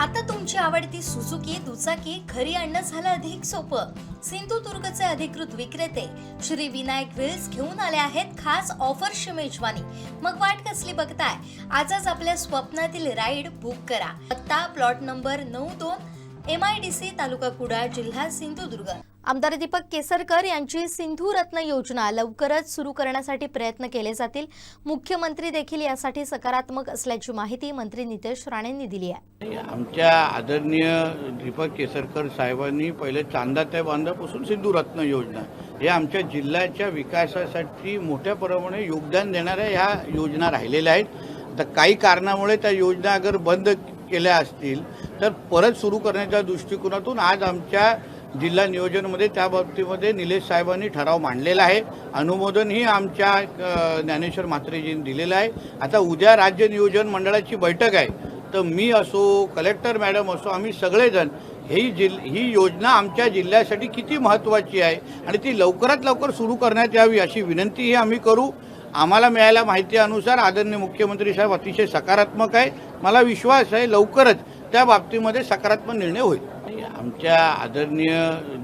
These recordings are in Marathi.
आता तुमची आवडती सुझुकी दुचाकी घरी आणणं झालं अधिक सोपं। सिंधुदुर्गचे अधिकृत विक्रेते श्री विनायक व्हील्स घेऊन आले आहेत खास ऑफरची मेजवानी। मग वाट कसली बघताय, आजच आपल्या स्वप्नातील राईड बुक करा। पत्ता प्लॉट नंबर 92 MIDC तालुका कुडाळ जिल्हा सिंधुदुर्ग। आमदार दीपक केसरकर यांची सिंधू रत्न योजना लवकरच सुरू करण्यासाठी प्रयत्न केले जातील। मुख्यमंत्री देखील यासाठी सकारात्मक असल्याची माहिती मंत्री नितेश राणेंनी दिली आहे। आमच्या आदरणीय दीपक केसरकर साहेबांनी पहिले चांदा ते बांधापासून सिंधू रत्न योजना हे आमच्या जिल्ह्याच्या विकासासाठी मोठ्या प्रमाणात योगदान देणाऱ्या ह्या योजना राहिलेल्या आहेत। तर काही कारणामुळे त्या योजना अगर बंद केल्या असतील तर परत सुरू करण्याच्या दृष्टिकोनातून आज आमच्या जिल्हा नियोजनमध्ये त्या बाबतीमध्ये निलेश साहेबांनी ठराव मांडलेला आहे। अनुमोदनही आमच्या ज्ञानेश्वर म्हात्रेजींनी दिलेलं आहे। आता उद्या राज्य नियोजन मंडळाची बैठक आहे, तर मी असो कलेक्टर मॅडम असो आम्ही सगळेजण ही योजना आमच्या जिल्ह्यासाठी किती महत्त्वाची आहे आणि ती लवकरात लवकर सुरू करण्यात यावी अशी विनंतीही आम्ही करू। आम्हाला मिळालेल्या माहितीनुसार आदरणीय मुख्यमंत्री साहेब अतिशय सकारात्मक आहे। मला विश्वास आहे लवकरच त्या बाबतीमध्ये सकारात्मक निर्णय होईल। आमच्या आदरणीय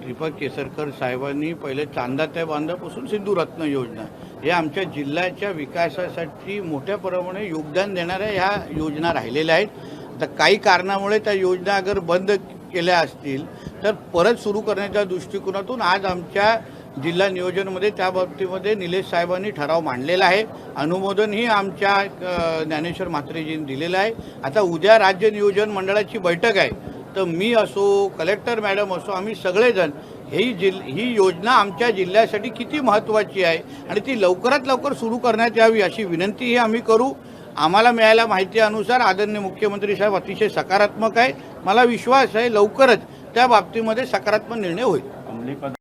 दीपक केसरकर साहेबांनी पहिले चांदा ते बांधापासून सिंधू रत्न योजना हे आमच्या जिल्ह्याच्या विकासासाठी मोठ्या प्रमाणात योगदान देणाऱ्या ह्या योजना राहिलेल्या आहेत। तर काही कारणामुळे त्या योजना अगर बंद केल्या असतील तर परत सुरू करण्याच्या दृष्टिकोनातून आज आमच्या जिल्हा नियोजनमध्ये त्या बाबतीमध्ये निलेश साहेबांनी ठराव मांडलेला आहे। अनुमोदनही आमच्या ज्ञानेश्वर म्हात्रेजींनी दिलेलं आहे। आता उद्या राज्य नियोजन मंडळाची बैठक आहे, तर मी असो कलेक्टर मॅडम असो आम्ही सगळेजण ही योजना आमच्या जिल्ह्यासाठी किती महत्त्वाची आहे आणि ती लवकरात लवकर सुरू करण्यात यावी अशी विनंतीही आम्ही करू। आम्हाला मिळालेल्या माहितीनुसार आदरणीय मुख्यमंत्री साहेब अतिशय सकारात्मक आहे। मला विश्वास आहे लवकरच त्या बाबतीमध्ये सकारात्मक निर्णय होईल।